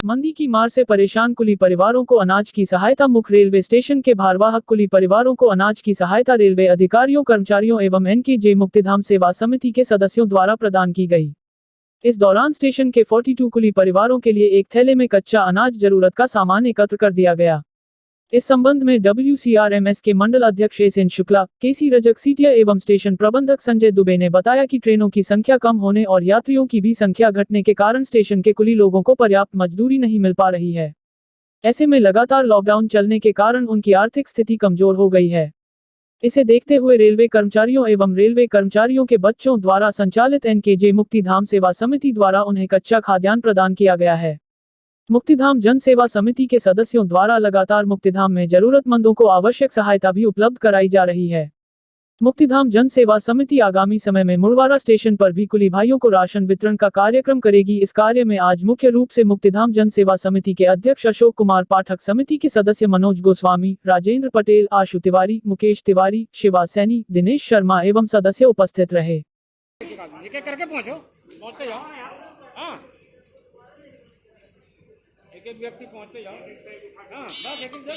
मंदी की मार से परेशान कुली परिवारों को अनाज की सहायता। मुख्य रेलवे स्टेशन के भारवाहक कुली परिवारों को अनाज की सहायता रेलवे अधिकारियों, कर्मचारियों एवं एनकेजे मुक्तिधाम सेवा समिति के सदस्यों द्वारा प्रदान की गई। इस दौरान स्टेशन के 42 कुली परिवारों के लिए एक थैले में कच्चा अनाज जरूरत का सामान एकत्र कर दिया गया। इस संबंध में WCRMS के मंडल अध्यक्ष SN Shukla, KC Rajak setae एवं स्टेशन प्रबंधक संजय दुबे ने बताया कि ट्रेनों की संख्या कम होने और यात्रियों की भी संख्या घटने के कारण स्टेशन के कुली लोगों को पर्याप्त मजदूरी नहीं मिल पा रही है। ऐसे में लगातार लॉकडाउन चलने के कारण उनकी आर्थिक स्थिति कमजोर हो गई है। इसे देखते हुए रेलवे कर्मचारियों एवं रेलवे कर्मचारियों के बच्चों द्वारा संचालित एनकेजे मुक्तिधाम सेवा समिति द्वारा उन्हें कच्चा खाद्यान्न प्रदान किया गया है। मुक्तिधाम जन सेवा समिति के सदस्यों द्वारा लगातार मुक्तिधाम में जरूरतमंदों को आवश्यक सहायता भी उपलब्ध कराई जा रही है। मुक्तिधाम जन सेवा समिति आगामी समय में मुड़वारा स्टेशन पर भी कुली भाइयों को राशन वितरण का कार्यक्रम करेगी। इस कार्य में आज मुख्य रूप से मुक्तिधाम जन सेवा समिति के अध्यक्ष अशोक कुमार पाठक, समिति के सदस्य मनोज गोस्वामी, राजेंद्र पटेल, आशु तिवारी, मुकेश तिवारी, शिवा सैनी, दिनेश शर्मा एवं सदस्य उपस्थित रहे। एक व्यक्ति पहुंचते जाओ। हाँ, बस एक दे दो।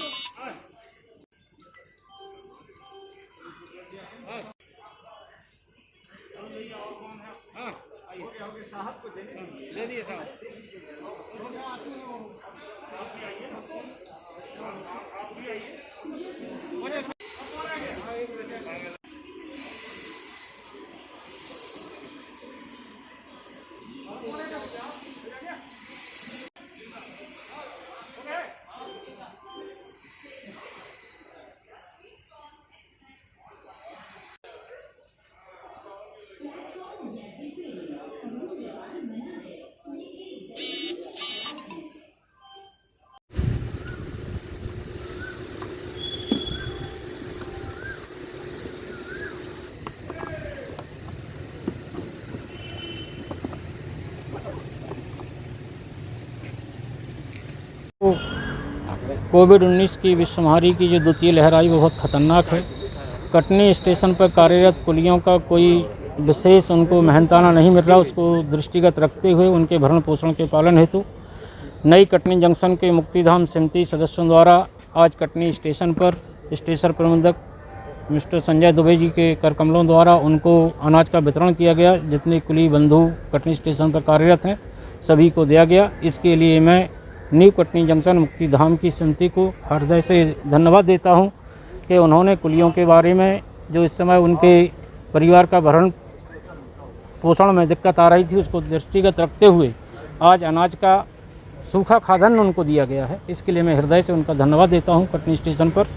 हाँ, आइए साहब को दे दिए साहब। आप भी आइए। कोविड-19 की विश्व महामारी की जो द्वितीय लहर आई वो बहुत ख़तरनाक है। कटनी स्टेशन पर कार्यरत कुलियों का कोई विशेष उनको मेहनताना नहीं मिल रहा, उसको दृष्टिगत रखते हुए उनके भरण पोषण के पालन हेतु नई कटनी जंक्शन के मुक्तिधाम समिति सदस्यों द्वारा आज कटनी स्टेशन पर स्टेशन प्रबंधक मिस्टर संजय दुबे जी के कर कमलों द्वारा उनको अनाज का वितरण किया गया। जितने कुली बंधु कटनी स्टेशन पर कार्यरत हैं सभी को दिया गया। इसके लिए मैं न्यू कटनी जंक्शन मुक्तिधाम की समिति को हृदय से धन्यवाद देता हूं कि उन्होंने कुलियों के बारे में जो इस समय उनके परिवार का भरण पोषण में दिक्कत आ रही थी उसको दृष्टिगत रखते हुए आज अनाज का सूखा खाद्यान्न उनको दिया गया है। इसके लिए मैं हृदय से उनका धन्यवाद देता हूं कटनी स्टेशन पर,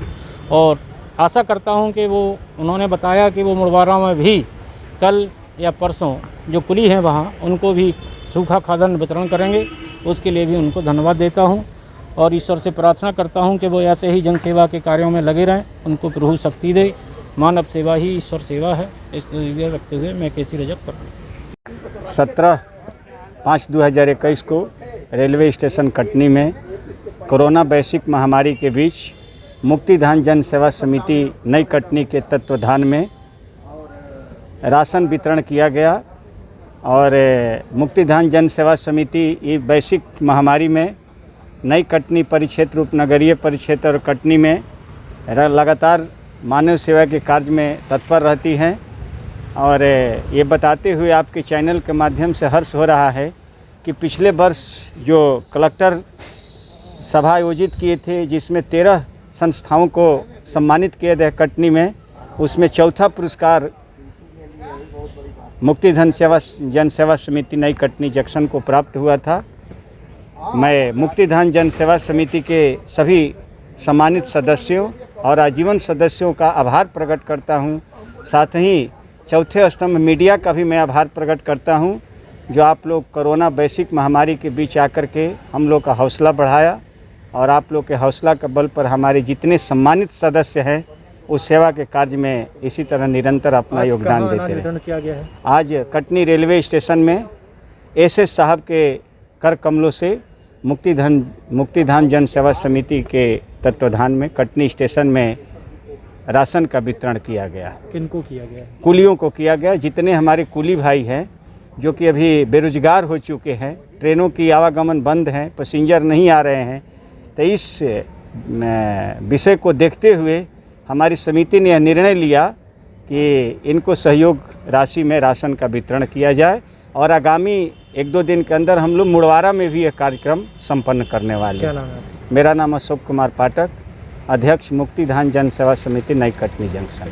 और आशा करता हूं कि वो उन्होंने बताया कि वो मुड़वारा में भी कल या परसों जो कुली हैं वहाँ उनको भी सूखा खाद्यान्न वितरण करेंगे। उसके लिए भी उनको धन्यवाद देता हूं और ईश्वर से प्रार्थना करता हूं कि वो ऐसे ही जनसेवा के कार्यों में लगे रहें, उनको प्रभु शक्ति दे। मानव सेवा ही ईश्वर सेवा है। इस तरीके रखते हुए मैं KC रजक पर 17/5/2021 को रेलवे स्टेशन कटनी में कोरोना वैश्विक महामारी के बीच मुक्तिधाम जन सेवा समिति नई कटनी के तत्वाधान में राशन वितरण किया गया। और मुक्तिधाम जन सेवा समिति ये वैश्विक महामारी में नई कटनी परिक्षेत्र, उपनगरीय परिक्षेत्र और कटनी में लगातार मानव सेवा के कार्य में तत्पर रहती हैं। और ये बताते हुए आपके चैनल के माध्यम से हर्ष हो रहा है कि पिछले वर्ष जो कलेक्टर सभा आयोजित किए थे जिसमें 13 संस्थाओं को सम्मानित किया गया कटनी में, उसमें चौथा पुरस्कार मुक्तिधाम जन सेवा समिति नई कटनी जंक्शन को प्राप्त हुआ था। मैं मुक्तिधाम जन सेवा समिति के सभी सम्मानित सदस्यों और आजीवन सदस्यों का आभार प्रकट करता हूं। साथ ही चौथे स्तंभ मीडिया का भी मैं आभार प्रकट करता हूं, जो आप लोग कोरोना वैश्विक महामारी के बीच आकर के हम लोग का हौसला बढ़ाया और आप लोग के हौसला के बल पर हमारे जितने सम्मानित सदस्य हैं उस सेवा के कार्य में इसी तरह निरंतर अपना योगदान देते रहे। किया गया है। आज कटनी रेलवे स्टेशन में SS साहब के कर कमलों से मुक्तिधाम जन सेवा समिति के तत्वाधान में कटनी स्टेशन में राशन का वितरण किया गया। किनको किया गया? कुलियों को किया गया। जितने हमारे कुली भाई हैं जो कि अभी बेरोजगार हो चुके हैं, ट्रेनों की आवागमन बंद है, पैसेंजर नहीं आ रहे हैं। तो इस विषय को देखते हुए हमारी समिति ने यह निर्णय लिया कि इनको सहयोग राशि में राशन का वितरण किया जाए और आगामी 1-2 दिन के अंदर हम लोग मुड़वारा में भी यह कार्यक्रम संपन्न करने वाले हैं। मेरा नाम अशोक कुमार पाठक, अध्यक्ष मुक्तिधाम जन सेवा समिति नई कटनी जंक्शन।